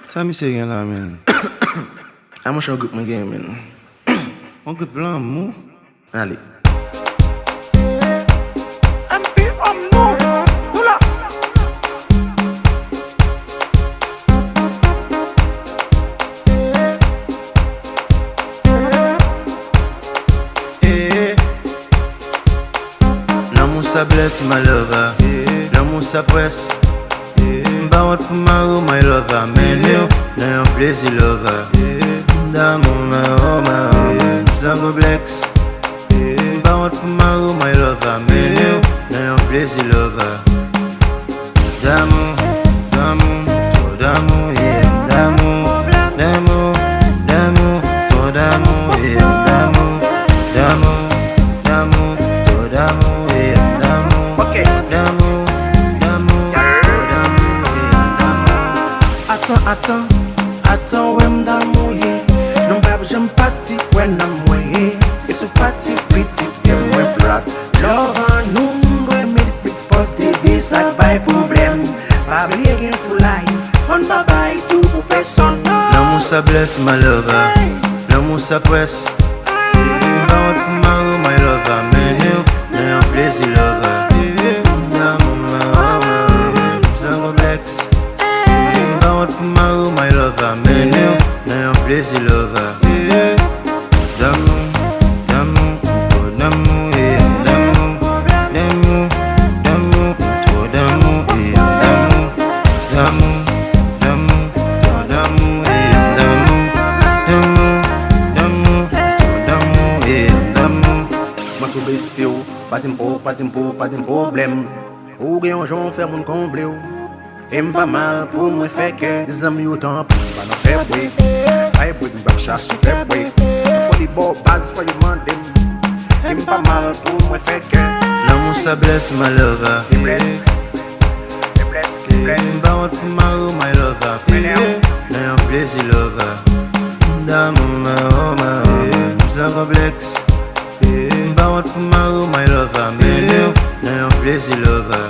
Ça me c'est là, man. Ah, moi, je suis un groupe, mon game, man. On peut plan, mou. Allez. MP Homnouvv, oula. L'amour ça blesse, my lover. L'amour ça presse. Bawat pour ma oh, my lover. Mais nous, n'a un plaisir, lover. D'amour, ma oh, sans complexe. Bawat pour ma oh, my lover. Mais nous, n'a un plaisir, lover. D'amour, d'amour, trop d'amour, yeah. D'amour, d'amour, d'amour, trop d'amour, yeah. D'amour, d'amour, d'amour, trop d'amour, yeah. D'amour, Ok. d'amour, d'amour, trop d'amour, yeah. Attends, ouais, m'd'amour, yeah. Non, pas j'aime parti, ouais, n'amour, yeah. Et ce parti, petit, bien, ouais, flat. Love en nous, ouais, mais it's supposed to be ça, pas de problème. Pas oublier qu'il faut life. Fun, bye bye, tout pour personne. L'amour ça blesse, my lover. L'amour ça presse. Bawat pour ma oh, my lover. Mais nous, n'a un plaisir, lover. D'amour, ma oh, sans complexe. Bawat pour ma oh, my lover. Mais nous, n'a un plaisir, lover. D'amour, d'amour, trop d'amour, yeah. D'amour, d'amour, d'amour, trop d'amour, yeah. D'amour, d'amour, d'amour, trop d'amour, yeah. D'amour, d'amour, d'amour, trop d'amour, yeah. D'amour. Moi tout besté ou, pas de problème. Ou gen yon jon faire mon comble ou. Et m'pas mal pour moi fait que des amis autant pour pas nous faire bouer. Aïe bouer m'pas chercher faire bouer. Faut les beaux bases, faut les demander. Et m'pas mal pour moi fait que L'amour ça blesse, my lover. Bawat pour ma oh, my lover. N'a un plaisir, lover. D'amour, ma oh, sans complexe. Bawat pour ma oh, my lover. Mais nous, n'a un plaisir, lover.